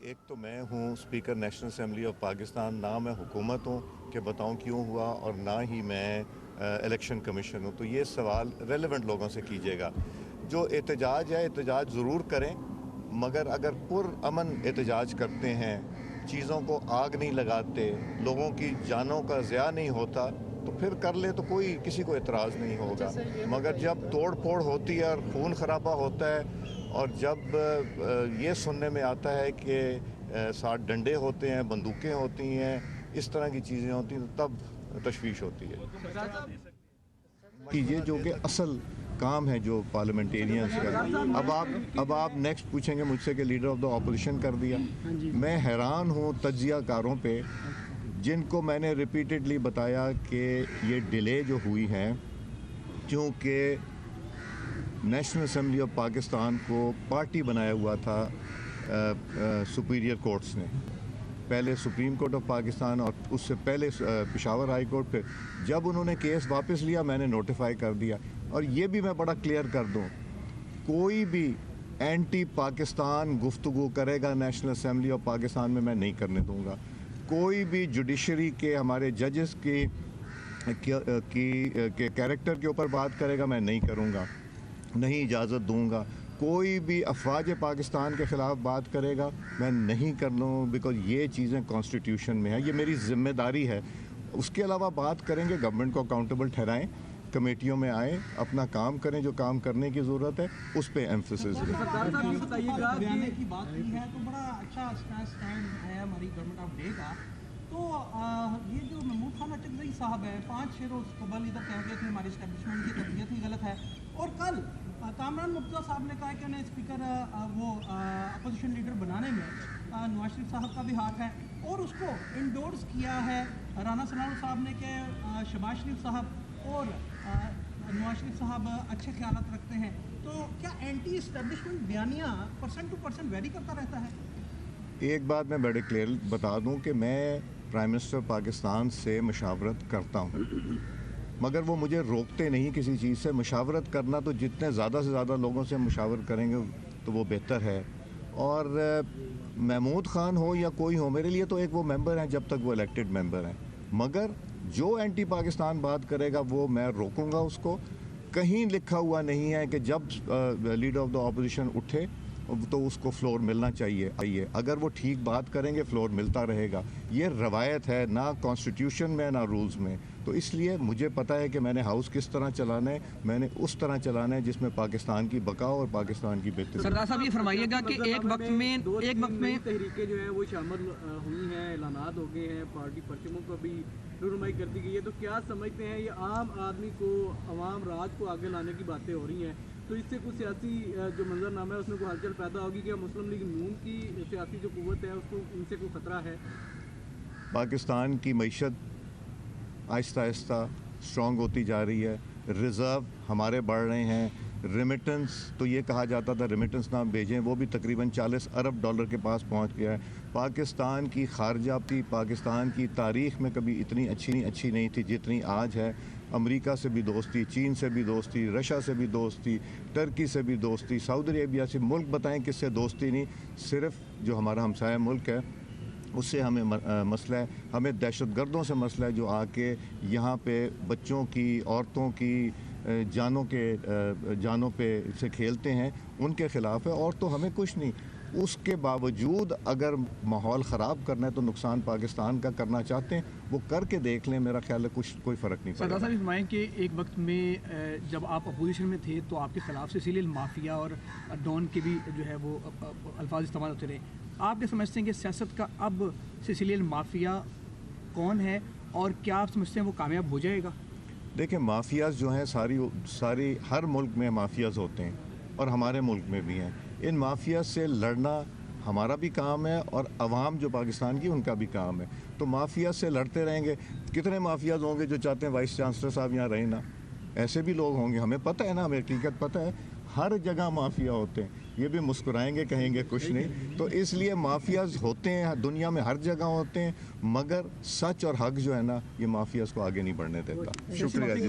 ایک تو میں ہوں speaker national assembly of Pakistan, نہ میں حکومت ہوں کہ بتاؤں کیوں ہوا، اور نہ ہی میں الیکشن کمیشن ہوں. تو یہ سوال ریلیونٹ لوگوں سے کیجیے گا. جو احتجاج ہے احتجاج ضرور کریں، مگر اگر پرامن احتجاج کرتے ہیں، چیزوں کو آگ نہیں لگاتے، لوگوں کی جانوں کا ضیاع نہیں ہوتا، تو پھر کر لے تو کسی کو اعتراض نہیں ہوگا. مگر جب توڑ پھوڑ ہوتی ہے اور خون خرابہ ہوتا ہے، اور جب یہ سننے میں آتا ہے کہ ساتھ ڈنڈے ہوتے ہیں، بندوقیں ہوتی ہیں، اس طرح کی چیزیں ہوتی ہیں، تب تشویش ہوتی ہے. یہ جو کہ اصل کام ہے جو پارلیمنٹیرینز کا. اب آپ نیکسٹ پوچھیں گے مجھ سے کہ لیڈر آف دا اپوزیشن کر دیا. میں حیران ہوں تجزیہ کاروں پہ جن کو میں نے ریپیٹڈلی بتایا کہ یہ ڈیلے جو ہوئی ہے کیونکہ نیشنل اسمبلی آف پاکستان کو پارٹی بنایا ہوا تھا سپیریئر کورٹس نے. پہلے سپریم کورٹ آف پاکستان اور اس سے پہلے پشاور ہائی کورٹ پہ. جب انہوں نے کیس واپس لیا میں نے نوٹیفائی کر دیا. اور یہ بھی میں بڑا کلیئر کر دوں، کوئی بھی اینٹی پاکستان گفتگو کرے گا نیشنل اسمبلی آف پاکستان میں نہیں کرنے دوں گا. کوئی بھی جوڈیشری کے ہمارے ججز کی کیریکٹر کے اوپر بات کرے گا میں نہیں کروں گا، نہیں اجازت دوں گا. کوئی بھی افواج پاکستان کے خلاف بات کرے گا میں نہیں کر لوں، بیکاز یہ چیزیں کانسٹیٹیوشن میں ہیں، یہ میری ذمہ داری ہے. اس کے علاوہ بات کریں گے، گورنمنٹ کو اکاؤنٹیبل ٹھہرائیں، کمیٹیوں میں آئیں، اپنا کام کریں، جو کام کرنے کی ضرورت ہے اس پہ ایمفیسس دیں. کی بات کی ہے تو بڑا اچھا اسٹینڈ ہے ہماری گورنمنٹ آف ڈے کا. تو یہ جو محمود خان اچکزئی صاحب ہیں 5-6 روز قبل ادھر کہہ گئے تھے ہماری اسٹیبلشمنٹ کی طبیعت ہی غلط ہے، اور کل کامران مرتضیٰ صاحب نے کہا کہ انہیں اسپیکر وہ اپوزیشن لیڈر بنانے میں نواز شریف صاحب کا بھی ہاتھ ہے، اور اس کو انڈورس کیا ہے رانا ثناءاللہ صاحب نے کہ شہباز شریف صاحب اور نواز شریف صاحب اچھے خیالات رکھتے ہیں. تو کیا اینٹی اسٹیبلشمنٹ بیانیہ پرسن ٹو پرسن ویری کرتا رہتا ہے؟ ایک بات میں بڑے کلیئر بتا دوں کہ میں پرائم منسٹر پاکستان سے مشاورت کرتا ہوں، مگر وہ مجھے روکتے نہیں کسی چیز سے. مشاورت کرنا تو جتنے زیادہ سے زیادہ لوگوں سے مشاورت کریں گے تو وہ بہتر ہے. اور محمود خان ہو یا کوئی ہو، میرے لیے تو ایک وہ ممبر ہیں جب تک وہ الیکٹڈ ممبر ہیں. مگر جو اینٹی پاکستان بات کرے گا وہ میں روکوں گا اس کو. کہیں لکھا ہوا نہیں ہے کہ جب لیڈر آف دا اپوزیشن اٹھے تو اس کو فلور ملنا چاہیے. اگر وہ ٹھیک بات کریں گے فلور ملتا رہے گا. یہ روایت ہے، نہ کانسٹیٹیوشن میں نہ رولز میں. تو اس لیے مجھے پتہ ہے کہ میں نے ہاؤس کس طرح چلانا ہے، میں نے اس طرح چلانا ہے جس میں پاکستان کی بقا اور پاکستان کی بہتری. سردار صاحب یہ فرمائیے گا کہ ایک وقت میں تحریکیں جو ہیں وہ شامل ہوئی ہیں، اعلانات ہو گئے ہیں، پارٹی پرچموں کو بھی رونمائی کر دی گئی ہے. تو کیا سمجھتے ہیں یہ عام آدمی کو، عوام راج کو آگے لانے کی باتیں ہو رہی ہیں، تو اس سے کوئی سیاسی جو منظرنامہ ہے اس میں کوئی ہلچل پیدا ہوگی کہ مسلم لیگ نون کی سیاسی جو قوت ہے اس کو ان سے کوئی خطرہ ہے؟ پاکستان کی معیشت آہستہ آہستہ اسٹرانگ ہوتی جا رہی ہے، ریزرو ہمارے بڑھ رہے ہیں. ریمیٹنس تو یہ کہا جاتا تھا ریمیٹنس نہ بھیجیں، وہ بھی تقریباً $40 ارب کے پاس پہنچ گیا ہے. پاکستان کی خارجہ پاکستان کی تاریخ میں کبھی اتنی اچھی نہیں تھی جتنی آج ہے. امریکہ سے بھی دوستی، چین سے بھی دوستی، رشیا سے بھی دوستی، ٹرکی سے بھی دوستی، سعودی عربیہ سے. ملک بتائیں کس سے دوستی نہیں، صرف جو ہمارا ہمسایہ ملک ہے اس سے ہمیں مسئلہ ہے. ہمیں دہشت گردوں سے مسئلہ ہے جو آ کے یہاں پہ بچوں کی، عورتوں کی جانوں پہ سے کھیلتے ہیں، ان کے خلاف ہے. اور تو ہمیں کچھ نہیں. اس کے باوجود اگر ماحول خراب کرنا ہے تو نقصان پاکستان کا کرنا چاہتے ہیں وہ کر کے دیکھ لیں، میرا خیال ہے کوئی فرق نہیں پڑے. سردار صاحب فرمائیں کہ ایک وقت میں جب آپ اپوزیشن میں تھے تو آپ کے خلاف سیسیلیل مافیا اور ڈان کے بھی جو ہے وہ الفاظ استعمال ہوتے رہے. آپ کیا سمجھتے ہیں کہ سیاست کا اب سیسیلیل مافیا کون ہے، اور کیا آپ سمجھتے ہیں وہ کامیاب ہو جائے گا؟ دیکھیں مافیاز جو ہیں ساری ہر ملک میں مافیاز ہوتے ہیں اور ہمارے ملک میں بھی ہیں. ان مافیاز سے لڑنا ہمارا بھی کام ہے اور عوام جو پاکستان کی ان کا بھی کام ہے. تو مافیاز سے لڑتے رہیں گے. کتنے مافیاز ہوں گے جو چاہتے ہیں وائس چانسلر صاحب یہاں رہیں نا، ایسے بھی لوگ ہوں گے. ہمیں پتہ ہے نا، ہمیں حقیقت پتہ ہے، ہر جگہ مافیا ہوتے ہیں. یہ بھی مسکرائیں گے، کہیں گے کچھ نہیں. تو اس لیے مافیاز ہوتے ہیں دنیا میں ہر جگہ ہوتے ہیں، مگر سچ اور حق جو ہے نا یہ مافیاز کو آگے نہیں بڑھنے دیتا. شکریہ جی.